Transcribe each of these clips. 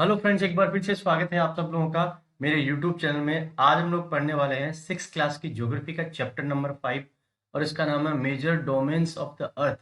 Hello friends, एक बार फिर से स्वागत है आप सब लोगों का मेरे यूट्यूब चैनल में। आज हम लोग पढ़ने वाले हैं 6th क्लास की ज्योग्राफी का चैप्टर नंबर 5 और इसका नाम है major domains of the earth.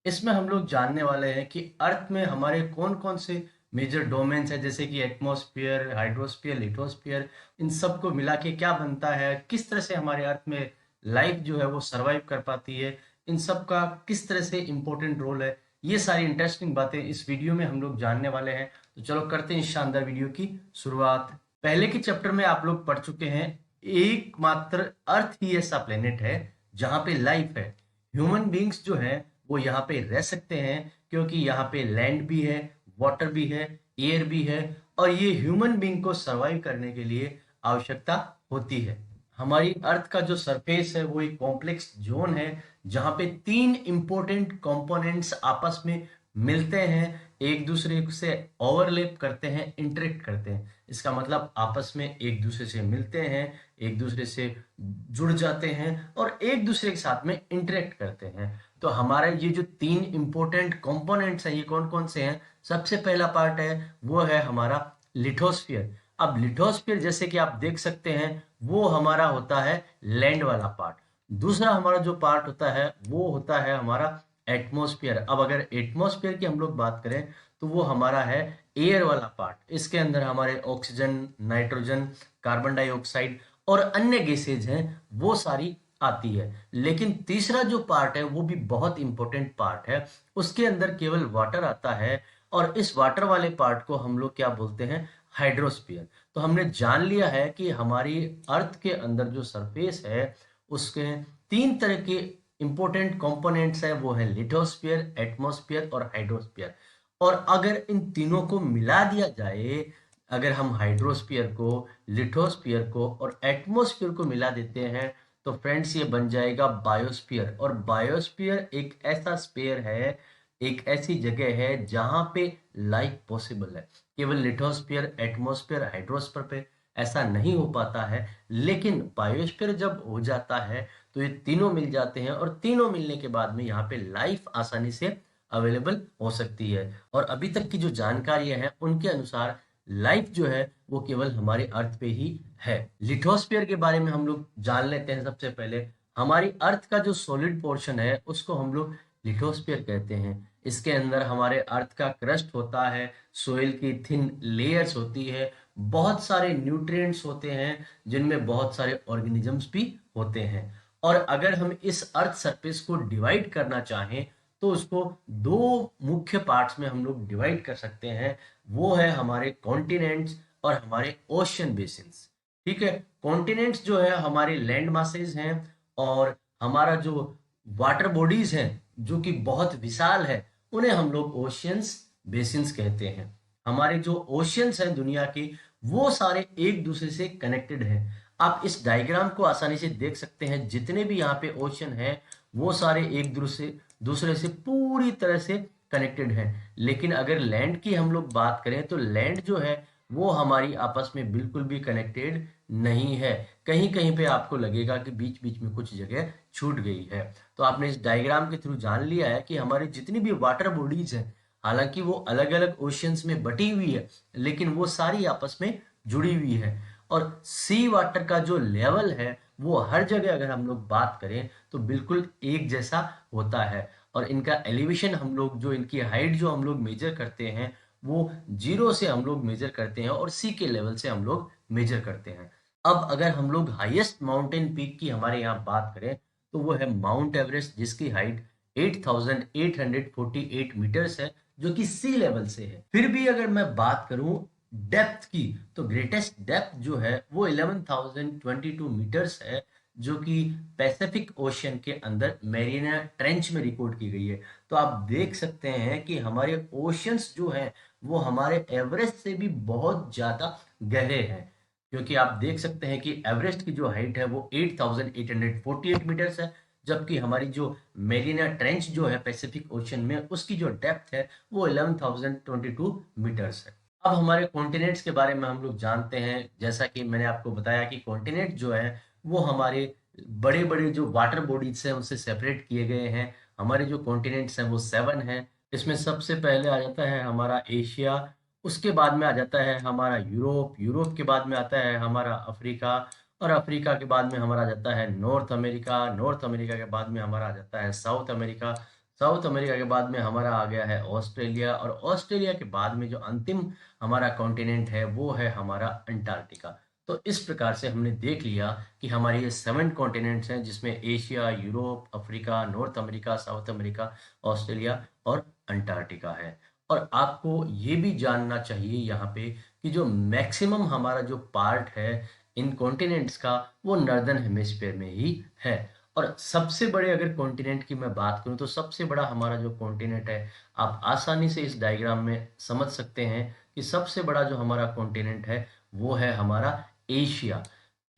इसमें हम लोग जानने वाले हैं कि अर्थ में हमारे कौन कौन से मेजर डोमेन्स है, जैसे कि एटमॉस्फेयर, हाइड्रोस्फीयर, लिथोस्फीयर। इन सब को मिला के क्या बनता है, किस तरह से हमारे अर्थ में लाइफ जो है वो सरवाइव कर पाती है, इन सब का किस तरह से इम्पोर्टेंट रोल है, ये सारी इंटरेस्टिंग बातें इस वीडियो में हम लोग जानने वाले हैं। तो चलो करते हैं इस शानदार वीडियो की शुरुआत। पहले के चैप्टर में आप लोग पढ़ चुके हैं, एकमात्र अर्थ ही ऐसा प्लेनेट है जहां पे लाइफ है। ह्यूमन बींग्स जो है वो यहाँ पे रह सकते हैं, क्योंकि यहाँ पे लैंड भी है, वाटर भी है, एयर भी है, और ये ह्यूमन बींग को सरवाइव करने के लिए आवश्यकता होती है। हमारी अर्थ का जो सरफेस है वो एक कॉम्प्लेक्स जोन है जहां पे तीन इंपॉर्टेंट कंपोनेंट्स आपस में मिलते हैं, एक दूसरे से ओवरलैप करते हैं, इंटरेक्ट करते हैं। इसका मतलब आपस में एक दूसरे से मिलते हैं, एक दूसरे से जुड़ जाते हैं और एक दूसरे के साथ में इंटरेक्ट करते हैं। तो हमारे ये जो तीन इंपॉर्टेंट कंपोनेंट्स हैं ये कौन कौन से हैं? सबसे पहला पार्ट है वो है हमारा लिथोस्फीयर। अब लिथोस्फीयर जैसे कि आप देख सकते हैं वो हमारा होता है लैंड वाला पार्ट। दूसरा हमारा जो पार्ट होता है वो होता है हमारा एटमॉस्फेयर। अब अगर एटमॉस्फेयर की हम लोग बात करें तो वो हमारा है एयर वाला पार्ट। इसके अंदर हमारे ऑक्सीजन, नाइट्रोजन, कार्बन डाइऑक्साइड और अन्य गैसेज हैं वो सारी आती है। लेकिन तीसरा जो पार्ट है वो भी बहुत इंपॉर्टेंट पार्ट है, उसके अंदर केवल वाटर आता है और इस वाटर वाले पार्ट को हम लोग क्या बोलते हैं? हाइड्रोस्फीयर। तो हमने जान लिया है कि हमारी अर्थ के अंदर जो सरफेस है उसके तीन तरह के इंपॉर्टेंट कंपोनेंट्स है, वो है लिथोस्फीयर, एटमॉस्फेयर और हाइड्रोस्फीयर। और अगर इन तीनों को मिला दिया जाए, अगर हम हाइड्रोस्फीयर को, लिथोस्फीयर को और एटमॉस्फेयर को मिला देते हैं तो फ्रेंड्स ये बन जाएगा बायोस्फीयर। और बायोस्फीयर एक ऐसा स्पेयर है, एक ऐसी जगह है जहां पे लाइफ पॉसिबल है। केवल लिथोस्फीयर, एटमॉस्फेयर, हाइड्रोस्फीयर पे ऐसा नहीं हो पाता है, लेकिन बायोस्फीयर जब हो जाता है तो ये तीनों मिल जाते हैं और तीनों मिलने के बाद में यहाँ पे लाइफ आसानी से अवेलेबल हो सकती है। और अभी तक की जो जानकारियां हैं उनके अनुसार लाइफ जो है वो केवल हमारे अर्थ पे ही है। लिथोस्फीयर के बारे में हम लोग जान लेते हैं। सबसे पहले हमारी अर्थ का जो सॉलिड पोर्शन है उसको हम लोग लिथोस्फीयर कहते हैं। इसके अंदर हमारे अर्थ का क्रस्ट होता है, सोइल की थिन लेयर्स होती है, बहुत सारे न्यूट्रिएंट्स होते हैं जिनमें बहुत सारे ऑर्गेनिजम्स भी होते हैं। और अगर हम इस अर्थ सरफेस को डिवाइड करना चाहें तो उसको दो मुख्य पार्ट्स में हम लोग डिवाइड कर सकते हैं, वो है हमारे कॉन्टिनेंट्स और हमारे ओशियन बेसिन्स। ठीक है, कॉन्टिनेंट्स जो है हमारे लैंड मासेज हैं और हमारा जो वाटर बॉडीज हैं जो कि बहुत विशाल है उन्हें हम लोग ओशियंस बेसिन्स कहते हैं। हमारे जो ओशियंस हैं दुनिया के वो सारे एक दूसरे से कनेक्टेड हैं। आप इस डायग्राम को आसानी से देख सकते हैं, जितने भी यहाँ पे ओशन है वो सारे एक दूसरे दूसरे से पूरी तरह से कनेक्टेड हैं। लेकिन अगर लैंड की हम लोग बात करें तो लैंड जो है वो हमारी आपस में बिल्कुल भी कनेक्टेड नहीं है। कहीं कहीं पे आपको लगेगा कि बीच बीच में कुछ जगह छूट गई है। तो आपने इस डायग्राम के थ्रू जान लिया है कि हमारी जितनी भी वाटर बॉडीज हैं, हालांकि वो अलग अलग ओशियंस में बटी हुई है लेकिन वो सारी आपस में जुड़ी हुई है। और सी वाटर का जो लेवल है वो हर जगह अगर हम लोग बात करें तो बिल्कुल एक जैसा होता है। और इनका एलिवेशन हम लोग, जो इनकी हाइट जो हम लोग मेजर करते हैं वो जीरो से हम लोग मेजर करते हैं और सी के लेवल से हम लोग मेजर करते हैं। अब अगर हम लोग हाईएस्ट माउंटेन पीक की हमारे यहाँ बात करें तो वो है माउंट एवरेस्ट, जिसकी हाइट 8,848 मीटर्स है जो कि सी लेवल से है। फिर भी अगर मैं बात करूं डेप्थ की तो ग्रेटेस्ट डेप्थ जो है वो 11,022 मीटर्स है, जो कि पैसिफिक ओशियन के अंदर मैरिना ट्रेंच में रिकॉर्ड की गई है। तो आप देख सकते हैं कि हमारे ओशियंस जो हैं वो हमारे एवरेस्ट से भी बहुत ज्यादा गहरे हैं, क्योंकि आप देख सकते हैं कि एवरेस्ट की जो हाइट है वो 8,848 मीटर्स है, जबकि हमारी जो मेरिना ट्रेंच जो है पैसिफिक ओशन में उसकी जो डेप्थ है वो 11,022 मीटर्स है। अब हमारे कॉन्टिनेंट्स के बारे में हम लोग जानते हैं। जैसा कि मैंने आपको बताया कि कॉन्टिनेंट जो है वो हमारे बड़े बड़े जो वाटर बॉडीज हैं उनसे सेपरेट किए गए हैं। हमारे जो कॉन्टिनेंट्स हैं वो 7 हैं। इसमें सबसे पहले आ जाता है हमारा एशिया, उसके बाद में आ जाता है हमारा यूरोप, यूरोप के बाद में आता है हमारा अफ्रीका, और अफ्रीका के बाद में हमारा आ जाता है नॉर्थ अमेरिका, नॉर्थ अमेरिका के बाद में हमारा आ जाता है साउथ अमेरिका, साउथ अमेरिका के बाद में हमारा आ गया है ऑस्ट्रेलिया, और ऑस्ट्रेलिया के बाद में जो अंतिम हमारा कॉन्टिनेंट है वो है हमारा अंटार्कटिका। तो इस प्रकार से हमने देख लिया कि हमारे ये 7 कॉन्टिनेंट्स हैं, जिसमें Asia, Europe, Africa, north America, south America, Australia और अंटार्कटिका है। और आपको ये भी जानना चाहिए यहाँ पे कि जो मैक्सिमम हमारा जो पार्ट है इन कॉन्टिनेंट्स का, वो नॉर्दर्न हेमिस्फीयर में ही है। और सबसे बड़े अगर कॉन्टिनेंट की मैं बात करूँ तो सबसे बड़ा हमारा जो कॉन्टिनेंट है, आप आसानी से इस डायग्राम में समझ सकते हैं कि सबसे बड़ा जो हमारा कॉन्टिनेंट है वो है हमारा एशिया।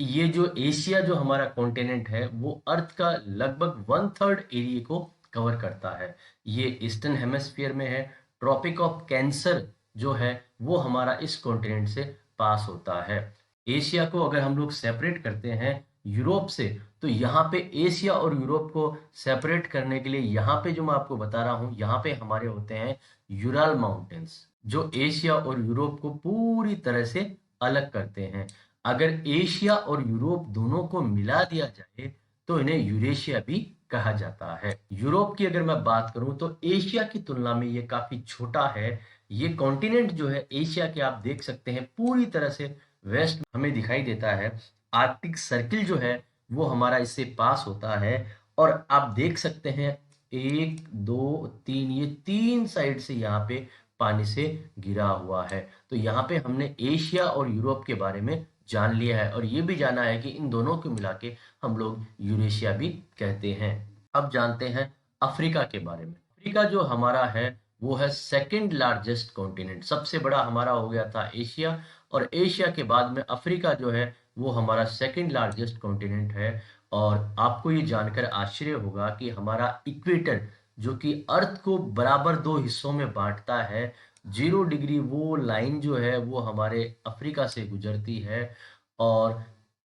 ये जो एशिया जो हमारा कॉन्टिनेंट है वो अर्थ का लगभग 1/3 एरिया को कवर करता है। ये ईस्टर्न हेमिस्फीयर में है। ट्रॉपिक ऑफ कैंसर जो है वो हमारा इस कॉन्टिनेंट से पास होता है। एशिया को अगर हम लोग सेपरेट करते हैं यूरोप से, तो यहाँ पे एशिया और यूरोप को सेपरेट करने के लिए यहाँ पे जो मैं आपको बता रहा हूँ, यहाँ पे हमारे होते हैं यूराल माउंटेन्स, जो एशिया और यूरोप को पूरी तरह से अलग करते हैं। अगर एशिया और यूरोप दोनों को मिला दिया जाए तो इन्हें यूरेशिया भी कहा जाता है। यूरोप की अगर मैं बात करूं तो एशिया की तुलना में ये काफी छोटा है। ये कॉन्टिनेंट जो है एशिया के, आप देख सकते हैं पूरी तरह से वेस्ट हमें दिखाई देता है। आर्कटिक सर्किल जो है वो हमारा इससे पास होता है, और आप देख सकते हैं 1 2 3, ये 3 साइड से यहाँ पे पानी से घिरा हुआ है। तो यहाँ पे हमने एशिया और यूरोप के बारे में जान लिया है, और ये भी जाना है कि इन दोनों को मिला के हम लोग यूरेशिया भी कहते हैं। अब जानते हैं अफ्रीका के बारे में। अफ्रीका जो हमारा है वो है सेकंड लार्जेस्ट कॉन्टिनेंट। सबसे बड़ा हमारा हो गया था एशिया, और एशिया के बाद में अफ्रीका जो है वो हमारा सेकंड लार्जेस्ट कॉन्टिनेंट है। और आपको ये जानकर आश्चर्य होगा कि हमारा इक्वेटर, जो कि अर्थ को बराबर 2 हिस्सों में बांटता है, 0 डिग्री वो लाइन जो है वो हमारे अफ्रीका से गुजरती है। और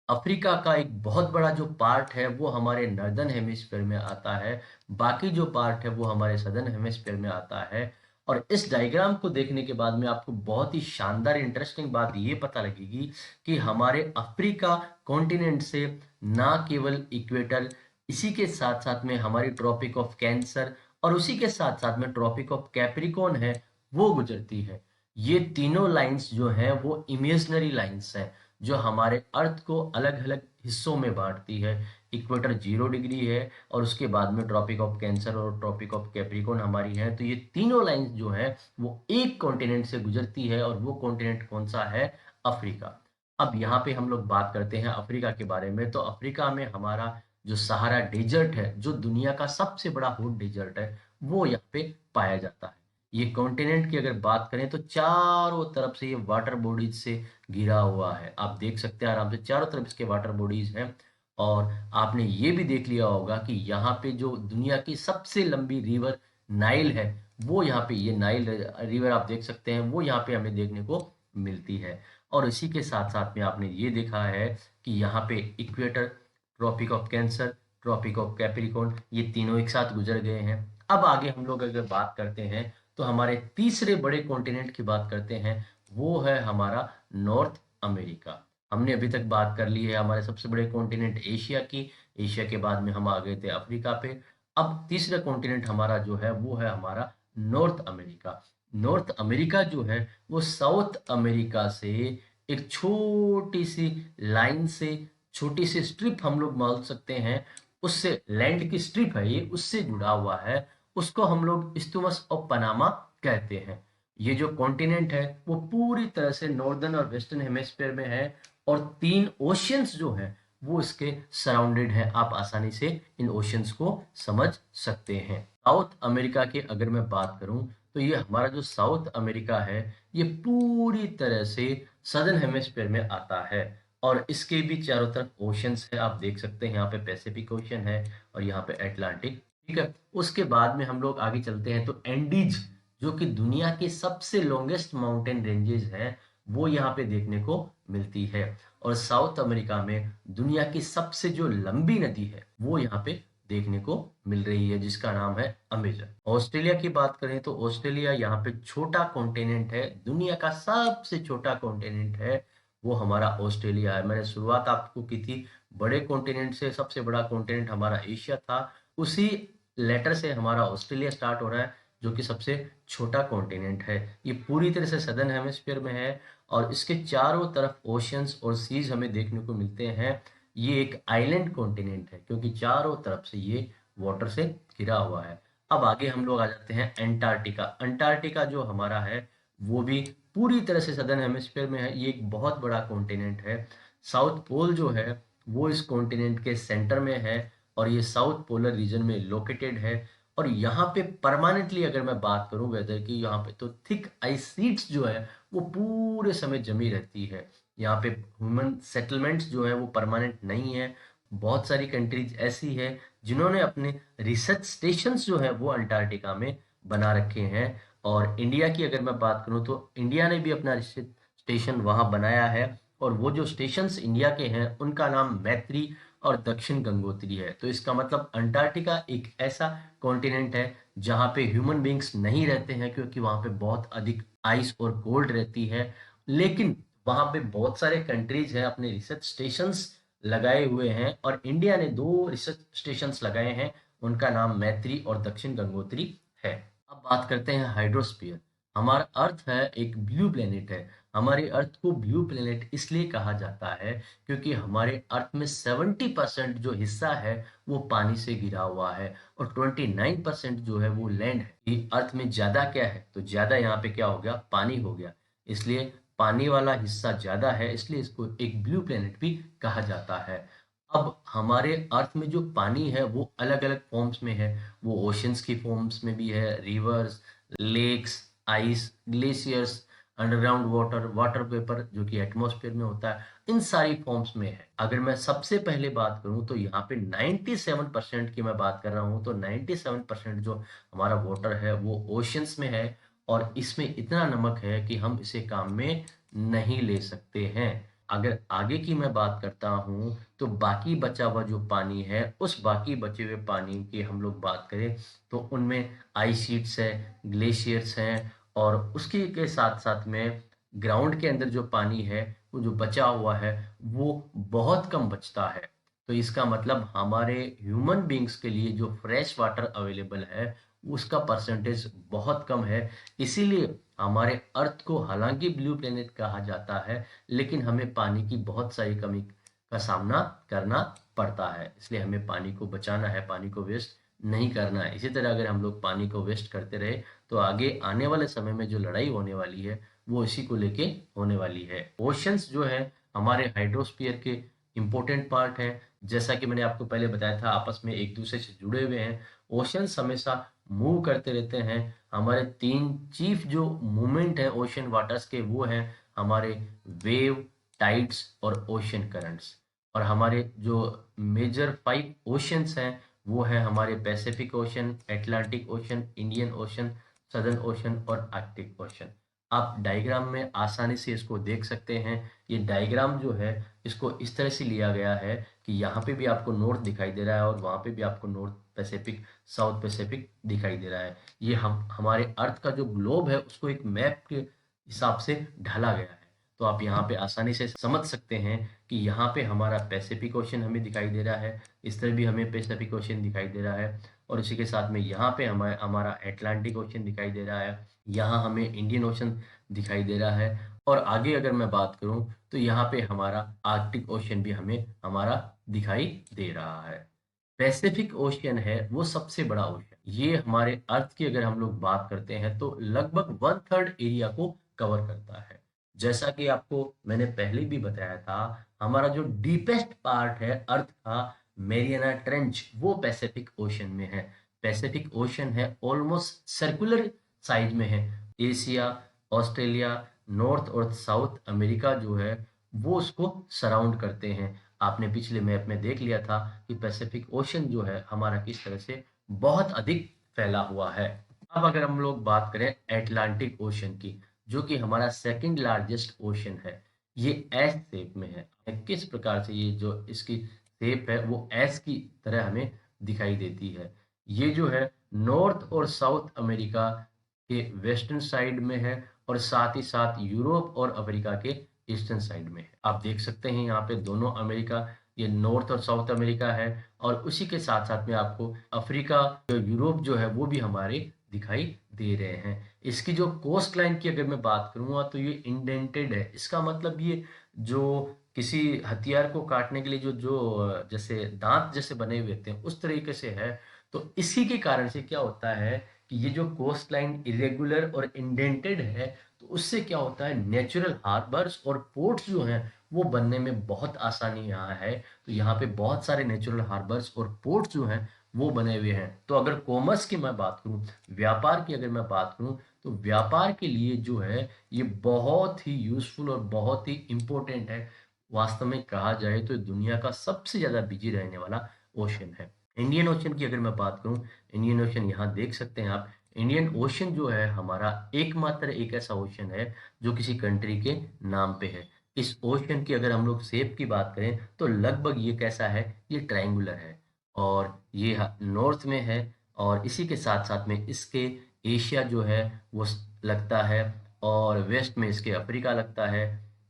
अफ्रीका का एक बहुत बड़ा जो पार्ट है वो हमारे नॉर्दर्न हेमिस्फीयर में आता है, बाकी जो पार्ट है वो हमारे सदर्न हेमिस्फीयर में आता है। और इस डायग्राम को देखने के बाद में आपको बहुत ही शानदार इंटरेस्टिंग बात ये पता लगेगी कि हमारे अफ्रीका कॉन्टिनेंट से ना केवल इक्वेटर, इसी के साथ साथ में हमारी ट्रॉपिक ऑफ कैंसर, और उसी के साथ साथ में ट्रॉपिक ऑफ कैप्रिकॉर्न है वो गुजरती है। ये तीनों लाइंस जो हैं वो इमेजनरी लाइंस हैं, जो हमारे अर्थ को अलग अलग हिस्सों में बांटती है। इक्वेटर 0 डिग्री है, और उसके बाद में ट्रॉपिक ऑफ कैंसर और ट्रॉपिक ऑफ कैप्रिकॉर्न हमारी है। तो ये तीनों लाइंस जो है वो एक कॉन्टिनेंट से गुजरती है, और वो कॉन्टिनेंट कौन सा है? अफ्रीका। अब यहाँ पे हम लोग बात करते हैं अफ्रीका के बारे में। तो अफ्रीका में हमारा जो सहारा डेजर्ट है, जो दुनिया का सबसे बड़ा हॉट डेजर्ट है, वो यहाँ पे पाया जाता है। ये कॉन्टिनेंट की अगर बात करें तो चारों तरफ से ये वाटर बॉडीज से घिरा हुआ है। आप देख सकते हैं आराम से चारों तरफ इसके वाटर बॉडीज हैं। और आपने ये भी देख लिया होगा कि यहाँ पे जो दुनिया की सबसे लंबी रिवर नाइल है, वो यहाँ पे, ये नाइल रिवर आप देख सकते हैं, वो यहाँ पे हमें देखने को मिलती है। और इसी के साथ साथ में आपने ये देखा है कि यहाँ पे equator, tropic of Cancer, tropic of Capricorn, ये तीनों एक साथ गुजर गए हैं। अब आगे हम लोग अगर बात करते हैं तो हमारे तीसरे बड़े कॉन्टिनेंट की बात करते हैं, वो है हमारा नॉर्थ अमेरिका। हमने अभी तक बात कर ली है हमारे सबसे बड़े कॉन्टिनेंट एशिया की। एशिया के बाद में हम आ गए थे अफ्रीका पे। अब तीसरा कॉन्टिनेंट हमारा जो है वो है हमारा नॉर्थ अमेरिका। नॉर्थ अमेरिका जो है वो साउथ अमेरिका से एक छोटी सी लाइन से, छोटी सी स्ट्रिप हम लोग मान सकते हैं, उससे, लैंड की स्ट्रिप है ये, उससे जुड़ा हुआ है। उसको हम लोग इस्थमुस ऑफ पनामा कहते हैं। ये जो कॉन्टिनेंट है वो पूरी तरह से नॉर्दर्न और वेस्टर्न हेमिस्फीयर में है, और 3 ओशियंस जो हैं वो इसके सराउंडेड है। आप आसानी से इन ओशियंस को समझ सकते हैं। साउथ अमेरिका की अगर मैं बात करूं तो ये हमारा जो साउथ अमेरिका है ये पूरी तरह से सदर्न हेमिस्फीयर में आता है, और इसके भी चारों तरफ ओशियंस है। आप देख सकते हैं यहाँ पे पैसिफिक ओशियन है, और यहाँ पे अटलांटिक। ठीक है, उसके बाद में हम लोग आगे चलते हैं तो एंडीज, जो कि दुनिया के सबसे लॉन्गेस्ट माउंटेन रेंजेस हैं, वो यहाँ पे देखने को मिलती है। और साउथ अमेरिका में दुनिया की सबसे जो लंबी नदी है वो यहाँ पे देखने को मिल रही है, जिसका नाम है अमेजन। ऑस्ट्रेलिया की बात करें तो ऑस्ट्रेलिया यहाँ पे छोटा कॉन्टिनेंट है, दुनिया का सबसे छोटा कॉन्टिनेंट है वो हमारा ऑस्ट्रेलिया है। मैंने शुरुआत आपको की थी बड़े कॉन्टिनेंट से, सबसे बड़ा कॉन्टिनेंट हमारा एशिया था, उसी लेटर से हमारा ऑस्ट्रेलिया स्टार्ट हो रहा है जो कि सबसे छोटा कॉन्टिनेंट है। ये पूरी तरह से सदर्न हेमिस्फीयर में है और इसके चारों तरफ ओशियंस और सीज हमें देखने को मिलते हैं। ये एक आइलैंड कॉन्टिनेंट है क्योंकि चारों तरफ से ये वाटर से घिरा हुआ है। अब आगे हम लोग आ जाते हैं अंटार्कटिका। अंटार्कटिका जो हमारा है वो भी पूरी तरह से सदर्न हेमिस्फीयर में है। ये एक बहुत बड़ा कॉन्टिनेंट है। साउथ पोल जो है वो इस कॉन्टिनेंट के सेंटर में है और ये साउथ पोलर रीजन में लोकेटेड है। और यहाँ पे परमानेंटली अगर मैं बात करूँ वेदर की, यहाँ पे तो थिक आइस शीट्स जो है वो पूरे समय जमी रहती है। यहाँ पे ह्यूमन सेटलमेंट्स जो है वो परमानेंट नहीं है। बहुत सारी कंट्रीज ऐसी है जिन्होंने अपने रिसर्च स्टेशंस जो है वो अंटार्कटिका में बना रखे हैं। और इंडिया की अगर मैं बात करूं तो इंडिया ने भी अपना रिसर्च स्टेशन वहां बनाया है और वो जो स्टेशंस इंडिया के हैं उनका नाम मैत्री और दक्षिण गंगोत्री है। तो इसका मतलब अंटार्कटिका एक ऐसा कॉन्टिनेंट है जहाँ पे ह्यूमन बींग्स नहीं रहते हैं क्योंकि वहाँ पे बहुत अधिक आइस और कोल्ड रहती है। लेकिन वहाँ पे बहुत सारे कंट्रीज हैं अपने रिसर्च स्टेशंस लगाए हुए हैं और इंडिया ने 2 रिसर्च स्टेशंस लगाए हैं, उनका नाम मैत्री और दक्षिण गंगोत्री है। अब बात करते हैं हाइड्रोस्फीयर। हमारा अर्थ है एक ब्लू प्लेनेट है। हमारे अर्थ को ब्लू प्लेनेट इसलिए कहा जाता है क्योंकि हमारे अर्थ में 70% जो हिस्सा है वो पानी से घिरा हुआ है और 29% जो है वो लैंड है। ये अर्थ में ज्यादा क्या है, तो ज्यादा यहाँ पे क्या हो गया, पानी हो गया। इसलिए पानी वाला हिस्सा ज्यादा है, इसलिए इसको एक ब्लू प्लेनेट भी कहा जाता है। अब हमारे अर्थ में जो पानी है वो अलग अलग फॉर्म्स में है। वो ओशंस की फॉर्म्स में भी है, rivers, lakes, ice, glaciers, underground water, water vapour जो कि एटमॉस्फेयर में होता है, इन सारी फॉर्म्स में है। अगर मैं सबसे पहले बात करूं तो यहाँ पे 97% की मैं बात कर रहा हूं, तो 97% जो हमारा वाटर है वो ओशंस में है और इसमें इतना नमक है कि हम इसे काम में नहीं ले सकते हैं। अगर आगे की मैं बात करता हूँ तो बाकी बचा हुआ जो पानी है, उस बाकी बचे हुए पानी की हम लोग बात करें तो उनमें आइस शीट्स है, ग्लेशियर्स हैं और उसके के साथ साथ में ग्राउंड के अंदर जो पानी है वो जो बचा हुआ है वो बहुत कम बचता है। तो इसका मतलब हमारे ह्यूमन बींग्स के लिए जो फ्रेश वाटर अवेलेबल है उसका परसेंटेज बहुत कम है। इसीलिए हमारे अर्थ को हालांकि ब्लू प्लेनेट कहा जाता है, लेकिन हमें पानी की बहुत सारी कमी का सामना करना पड़ता है। इसलिए हमें पानी को बचाना है, पानी को वेस्ट नहीं करना है। इसी तरह अगर हम लोग पानी को वेस्ट करते रहे तो आगे आने वाले समय में जो लड़ाई होने वाली है वो इसी को लेके होने वाली है। ओशंस जो है हमारे हाइड्रोस्फीयर के इम्पोर्टेंट पार्ट है। जैसा कि मैंने आपको पहले बताया था, आपस में एक दूसरे से जुड़े हुए हैं। ओशंस हमेशा मूव करते रहते हैं। हमारे 3 चीफ जो मूवमेंट है ओशन वाटर्स के वो हैं हमारे वेव, टाइड्स और ओशन करंट्स। और हमारे जो मेजर 5 ओशंस हैं वो है हमारे Pacific ocean, Atlantic ocean, Indian ocean, southern ocean और आर्कटिक ओशन। आप डायग्राम में आसानी से इसको देख सकते हैं। ये डायग्राम जो है इसको इस तरह से लिया गया है कि यहाँ पे भी आपको नॉर्थ दिखाई दे रहा है और वहाँ पे भी आपको नॉर्थ पैसिफिक, साउथ पैसिफिक दिखाई दे रहा है। ये हम हमारे अर्थ का जो ग्लोब है उसको एक मैप के हिसाब से ढाला गया है। तो आप यहाँ पे आसानी से समझ सकते हैं कि यहाँ पे हमारा पैसिफिक ओशन हमें दिखाई दे रहा है, इस तरह भी हमें पैसिफिक ओशन दिखाई दे रहा है और इसी के साथ में यहाँ पे हमारा हमारा एटलांटिक ओशन दिखाई दे रहा है, यहाँ हमें इंडियन ओशन दिखाई दे रहा है और आगे अगर मैं बात करूँ तो यहाँ पे हमारा आर्कटिक ओशन भी हमें हमारा दिखाई दे रहा है। पैसिफिक ओशियन है वो सबसे बड़ा ओशियन। ये हमारे अर्थ की अगर हम लोग बात करते हैं तो लगभग 1/3 एरिया को कवर करता है। जैसा कि आपको मैंने पहले भी बताया था, हमारा जो डीपेस्ट पार्ट है अर्थ का, मेरियाना ट्रेंच, वो पैसिफिक ओशियन में है। पैसिफिक ओशियन है ऑलमोस्ट सर्कुलर साइज में है। एशिया, ऑस्ट्रेलिया, नॉर्थ और साउथ अमेरिका जो है वो उसको सराउंड करते हैं। आपने पिछले मैप में देख लिया था कि पैसिफिक ओशन जो है हमारा किस तरह से बहुत अधिक फैला हुआ है। अब अगर हम लोग बात करें एटलांटिक ओशन की, जो कि हमारा सेकंड लार्जेस्ट ओशन है, ये एस शेप में है। किस प्रकार से ये जो इसकी शेप है वो एस की तरह हमें दिखाई देती है। ये जो है नॉर्थ और साउथ अमेरिका के वेस्टर्न साइड में है और साथ ही साथ यूरोप और अफ्रीका के ईस्टर्न साइड में है। आप देख सकते हैं यहाँ पे दोनों अमेरिका, ये नॉर्थ और साउथ अमेरिका है और उसी के साथ साथ में आपको अफ्रीका, जो यूरोप जो है वो भी हमारे दिखाई दे रहे हैं। इसकी जो कोस्ट लाइन की अगर मैं बात करूंगा तो ये इंडेंटेड है। इसका मतलब ये जो किसी हथियार को काटने के लिए जो जो जैसे दांत जैसे बने हुए थे उस तरीके से है। तो इसी के कारण से क्या होता है कि ये जो कोस्ट लाइन इरेगुलर और इंडेंटेड है, तो उससे क्या होता है नेचुरल हार्बर्स और पोर्ट्स जो हैं वो बनने में बहुत आसानी यहाँ है। तो यहाँ पे बहुत सारे नेचुरल हार्बर्स और पोर्ट्स जो हैं वो बने हुए हैं। तो अगर कॉमर्स की मैं बात करूँ, व्यापार की अगर मैं बात करूँ, तो व्यापार के लिए जो है ये बहुत ही यूजफुल और बहुत ही इम्पोर्टेंट है। वास्तव में कहा जाए तो दुनिया का सबसे ज्यादा बिजी रहने वाला ओशन है। इंडियन ओशन की अगर मैं बात करूं, इंडियन ओशन यहाँ देख सकते हैं आप। इंडियन ओशन जो है हमारा एकमात्र एक ऐसा ओशन है जो किसी कंट्री के नाम पे है। इस ओशन की अगर हम लोग शेप की बात करें तो लगभग ये कैसा है, ये ट्रायंगुलर है और ये नॉर्थ में है और इसी के साथ साथ में इसके एशिया जो है वो लगता है और वेस्ट में इसके अफ्रीका लगता है।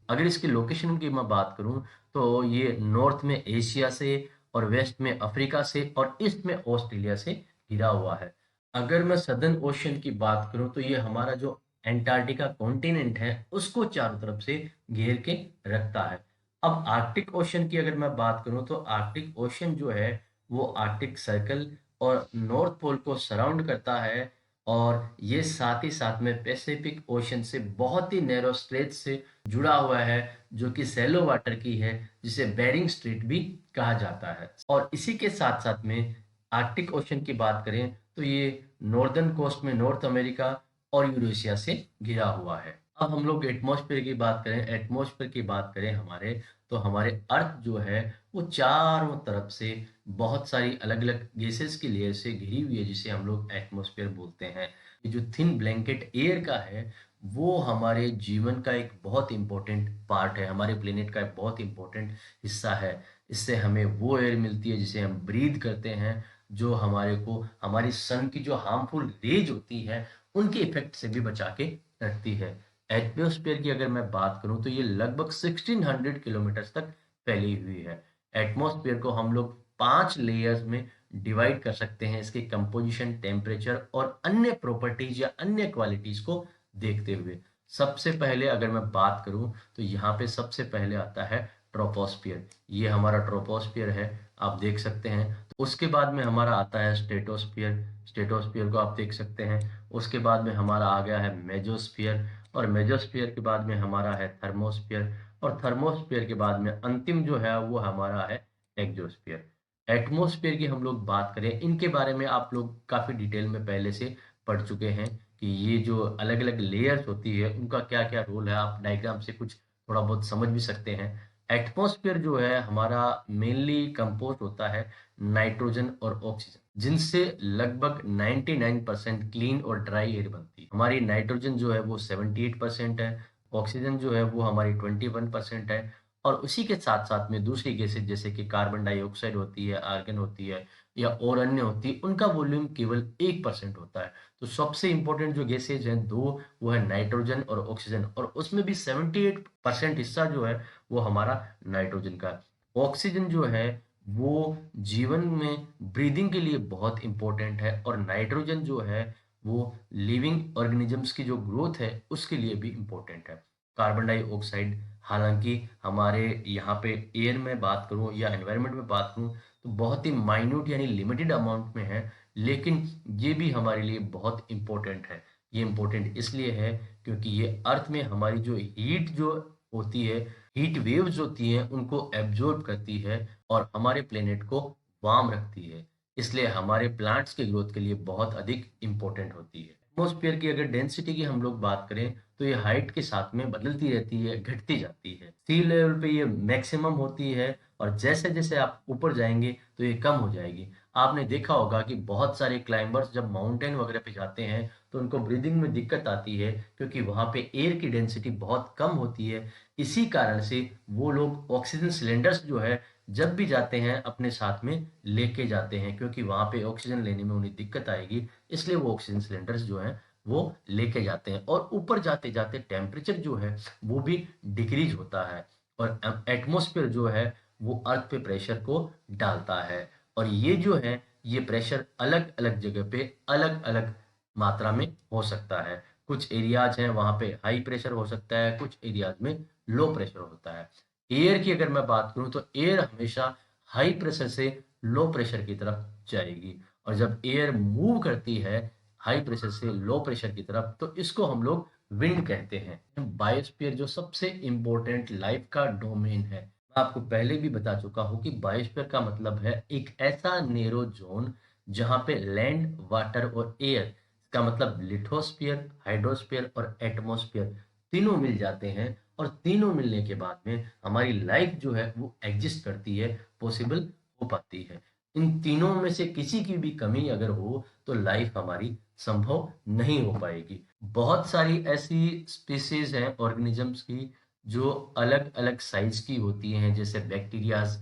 अगर इसकी लोकेशन की मैं बात करूं तो ये नॉर्थ में एशिया से और वेस्ट में अफ्रीका से और ईस्ट में ऑस्ट्रेलिया से घिरा हुआ है। अगर मैं सदर्न ओशन की बात करूं तो ये हमारा जो एंटार्क्टिका कॉन्टिनेंट है उसको चारों तरफ से घेर के रखता है। अब आर्कटिक ओशन की अगर मैं बात करूं तो आर्कटिक ओशन जो है वो आर्कटिक सर्कल और नॉर्थ पोल को सराउंड करता है और ये साथ ही साथ में पैसिफिक ओशन से बहुत ही नैरो स्ट्रेच से जुड़ा हुआ है जो कि सैलो वाटर की है, जिसे बेरिंग स्ट्रेट भी कहा जाता है। और इसी के साथ साथ में आर्कटिक ओशन की बात करें तो ये नॉर्दर्न कोस्ट में नॉर्थ अमेरिका और यूरेशिया से घिरा हुआ है। अब हम लोग एटमॉस्फेयर की बात करें, एटमॉस्फेयर की बात करें हमारे, तो हमारे अर्थ जो है वो चारों तरफ से बहुत सारी अलग अलग गैसेस की लेयर से घिरी हुई है जिसे हम लोग एटमॉस्फेयर बोलते हैं। ये जो थिन ब्लैंकेट एयर का है वो हमारे जीवन का एक बहुत इंपॉर्टेंट पार्ट है, हमारे प्लेनेट का एक बहुत इंपॉर्टेंट हिस्सा है। इससे हमें वो एयर मिलती है जिसे हम ब्रीथ करते हैं, जो हमारे को हमारी सन की जो हार्मफुल रेज होती है उनके इफेक्ट से भी बचा के रखती है। एटमॉस्फेयर की अगर मैं बात करूं तो ये लगभग 1600 किलोमीटर तक फैली हुई है। एटमॉस्फेयर को हम लोग 5 लेयर्स में डिवाइड कर सकते हैं इसके कंपोजिशन, टेम्परेचर और अन्य प्रॉपर्टीज या अन्य क्वालिटीज को देखते हुए। सबसे पहले अगर मैं बात करूं तो यहाँ पे सबसे पहले आता है ट्रोपोस्फियर। ये हमारा ट्रोपोस्फियर है, आप देख सकते हैं। तो उसके बाद में हमारा आता है स्ट्रेटोस्फियर, स्ट्रेटोस्फियर को आप देख सकते हैं। उसके बाद में हमारा आ गया है मेजोस्फियर और मेजोस्फियर के बाद में हमारा है थर्मोस्फियर और थर्मोस्फियर के बाद में अंतिम जो है वो हमारा है एक्सोस्फियर। एटमॉस्फेयर की हम लोग बात करें, इनके बारे में आप लोग काफी डिटेल में पहले से पढ़ चुके हैं कि ये जो अलग अलग लेयर्स होती है उनका क्या क्या रोल है। आप डायग्राम से कुछ थोड़ा बहुत समझ भी सकते हैं। एटमॉस्फेयर जो है हमारा मेनली कंपोज होता है नाइट्रोजन और ऑक्सीजन, जिनसे लगभग 99% क्लीन और ड्राई एयर बनती है। हमारी नाइट्रोजन जो है वो 78% है, ऑक्सीजन जो है वो हमारी 21% है और उसी के साथ साथ में दूसरी गैसेज जैसे कि कार्बन डाइऑक्साइड होती है, आर्गन होती है या और अन्य होती है, उनका वॉल्यूम केवल 1% होता है। तो सबसे इंपॉर्टेंट जो गैसेज हैं दो, वो है नाइट्रोजन और ऑक्सीजन और उसमें भी 78% हिस्सा जो है वो हमारा नाइट्रोजन का है। ऑक्सीजन जो है वो जीवन में ब्रीदिंग के लिए बहुत इंपॉर्टेंट है और नाइट्रोजन जो है वो लिविंग ऑर्गेनिजम्स की जो ग्रोथ है उसके लिए भी इंपॉर्टेंट है। कार्बन डाइऑक्साइड हालांकि हमारे यहाँ पे एयर में बात करूँ या एनवायरनमेंट में बात करूँ तो बहुत ही माइन्यूट यानी लिमिटेड अमाउंट में है, लेकिन ये भी हमारे लिए बहुत इंपॉर्टेंट है। ये इंपॉर्टेंट इसलिए है क्योंकि ये अर्थ में हमारी जो हीट जो होती है, हीट वेव्स होती हैं, उनको एब्जॉर्ब करती है और हमारे प्लेनेट को वार्म रखती है। इसलिए हमारे प्लांट्स के ग्रोथ के लिए बहुत अधिक इंपॉर्टेंट होती है। एटमॉस्फेयर की अगर डेंसिटी की हम लोग बात करें तो ये हाइट के साथ में बदलती रहती है, घटती जाती है। सी लेवल पे ये मैक्सिमम होती है और जैसे जैसे आप ऊपर जाएंगे तो ये कम हो जाएगी। आपने देखा होगा कि बहुत सारे क्लाइंबर्स जब माउंटेन वगैरह पे जाते हैं तो उनको ब्रीदिंग में दिक्कत आती है क्योंकि वहां पे एयर की डेंसिटी बहुत कम होती है। इसी कारण से वो लोग ऑक्सीजन सिलेंडर्स जो है जब भी जाते हैं अपने साथ में लेके जाते हैं, क्योंकि वहाँ पे ऑक्सीजन लेने में उन्हें दिक्कत आएगी, इसलिए वो ऑक्सीजन सिलेंडर्स जो हैं वो लेके जाते हैं। और ऊपर जाते-जाते टेम्परेचर जो है वो भी डिक्रीज़ होता है और एटमॉस्फेयर जो है वो अर्थ पे प्रेशर को डालता है। और ये जो है ये प्रेशर अलग-अलग जगह पे अलग-अलग मात्रा में हो सकता है। कुछ एरियाज़ हैं वहाँ पे हाई प्रेशर हो सकता है, कुछ एरियाज़ में लो प्रेशर होता है। एयर की अगर मैं बात करूँ तो एयर हमेशा हाई प्रेशर से लो प्रेशर की तरफ जाएगी, और जब एयर मूव करती है हाई प्रेशर से लो प्रेशर की तरफ तो इसको हम लोग विंड कहते हैं। बायोस्फीयर जो सबसे इम्पोर्टेंट लाइफ का डोमेन है, मैं आपको पहले भी बता चुका हूँ कि बायोस्फीयर का मतलब है एक ऐसा नेरो जोन जहाँ पे लैंड, वाटर और एयर का मतलब लिथोस्फीयर, हाइड्रोस्फीयर और एटमॉस्फेयर तीनों मिल जाते हैं, और तीनों मिलने के बाद में हमारी लाइफ जो है वो एग्जिस्ट करती है, पॉसिबल हो पाती है। इन तीनों में से किसी की भी कमी अगर हो तो लाइफ हमारी संभव नहीं हो पाएगी। बहुत सारी ऐसी स्पीशीज हैं ऑर्गेनिजम्स की जो अलग-अलग साइज की होती हैं, जैसे बैक्टीरियाज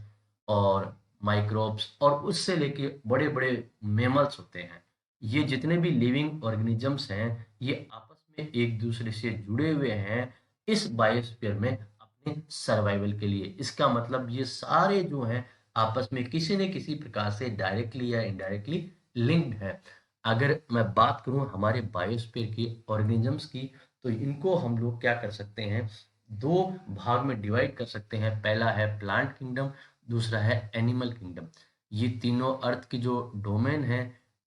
और माइक्रोब्स, और उससे लेके बड़े-बड़े मैमल्स होते हैं। ये जितने भी लिविंग ऑर्गेनिजम्स हैं, ये आपस में एक दूसरे से जुड़े हुए हैं इस बायोस्फीयर में अपने सर्वाइवल के लिए। इसका मतलब ये सारे जो हैं आपस में किसी न किसी प्रकार से डायरेक्टली या इनडायरेक्टली लिंक्ड है। अगर मैं बात करूँ हमारे बायोस्फीयर की ऑर्गेनिजम्स की, तो इनको हम लोग क्या कर सकते हैं, 2 भाग में डिवाइड कर सकते हैं। पहला है प्लांट किंगडम, दूसरा है एनिमल किंगडम। ये तीनों अर्थ की जो डोमेन है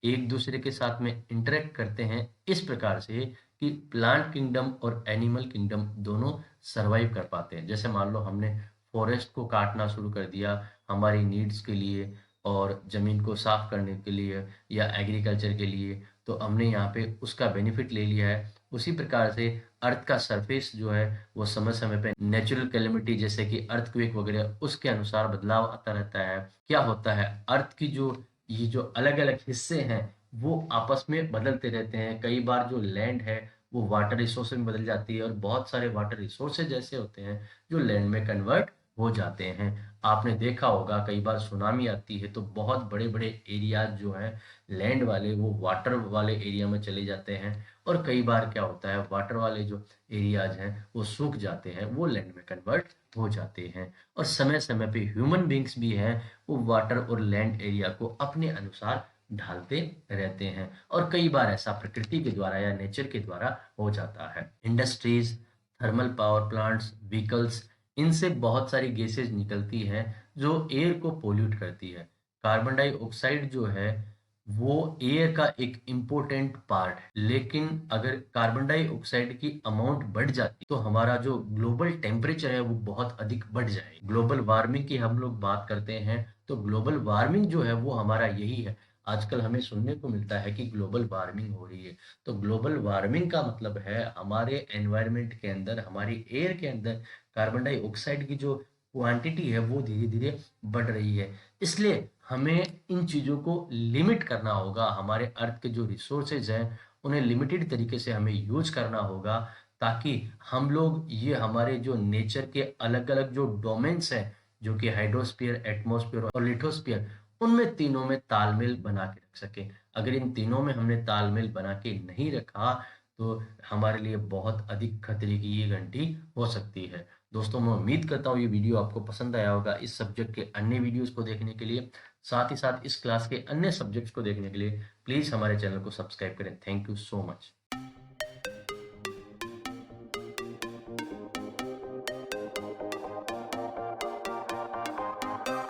एक दूसरे के साथ में इंटरेक्ट करते हैं इस प्रकार से कि प्लांट किंगडम और एनिमल किंगडम दोनों सरवाइव कर पाते हैं। जैसे मान लो हमने फॉरेस्ट को काटना शुरू कर दिया हमारी नीड्स के लिए और ज़मीन को साफ करने के लिए या एग्रीकल्चर के लिए, तो हमने यहाँ पे उसका बेनिफिट ले लिया है। उसी प्रकार से अर्थ का सरफेस जो है वो समय-समय पे नेचुरल कैलेमिटी जैसे कि अर्थक्वेक वगैरह उसके अनुसार बदलाव आता रहता है। क्या होता है, अर्थ की जो ये जो अलग-अलग हिस्से हैं वो आपस में बदलते रहते हैं। कई बार जो लैंड है वो वाटर रिसोर्स में बदल जाती है, और बहुत सारे वाटर रिसोर्सेज ऐसे होते हैं जो लैंड में कन्वर्ट हो जाते हैं। आपने देखा होगा कई बार सुनामी आती है तो बहुत बड़े-बड़े एरियाज जो हैं लैंड वाले वो वाटर वाले एरिया में चले जाते हैं, और कई बार क्या होता है वाटर वाले जो एरियाज हैं वो सूख जाते हैं, वो लैंड में कन्वर्ट हो जाते हैं। और समय-समय पे ह्यूमन बीइंग्स भी हैं वो वाटर और लैंड एरिया को अपने अनुसार ढालते रहते हैं, और कई बार ऐसा प्रकृति के द्वारा या नेचर के द्वारा हो जाता है। Industries, thermal power plants, vehicles, इनसे बहुत सारी गैसेज निकलती हैं जो एयर को पोल्यूट करती है। कार्बन डाइऑक्साइड जो है वो एयर का एक इम्पोर्टेंट पार्ट है, लेकिन अगर कार्बन डाइऑक्साइड की अमाउंट बढ़ जाती तो हमारा जो ग्लोबल टेम्परेचर है वो बहुत अधिक बढ़ जाएगी। ग्लोबल वार्मिंग की हम लोग बात करते हैं तो ग्लोबल वार्मिंग जो है वो हमारा यही है। आजकल हमें सुनने को मिलता है कि ग्लोबल वार्मिंग हो रही है, तो ग्लोबल वार्मिंग का मतलब है हमारे एनवायरनमेंट के अंदर, हमारी एयर के अंदर कार्बन डाइऑक्साइड की जो क्वांटिटी है वो धीरे-धीरे बढ़ रही है। इसलिए हमें इन चीज़ों को लिमिट करना होगा। हमारे अर्थ के जो रिसोर्सेज हैं उन्हें लिमिटेड तरीके से हमें यूज़ करना होगा, ताकि हम लोग ये हमारे जो नेचर के अलग-अलग जो डोमेन्स हैं, जो कि हाइड्रोस्फीयर, एटमॉस्फेयर और लिथोस्फीयर, उनमें तीनों में तालमेल बना के रख सकें। अगर इन तीनों में हमने तालमेल बना के नहीं रखा तो हमारे लिए बहुत अधिक खतरे की ये घंटी हो सकती है। दोस्तों, मैं उम्मीद करता हूँ ये वीडियो आपको पसंद आया होगा। इस सब्जेक्ट के अन्य वीडियोज़ को देखने के लिए, साथ ही साथ इस क्लास के अन्य सब्जेक्ट्स को देखने के लिए प्लीज़ हमारे चैनल को सब्सक्राइब करें। Thank you so much.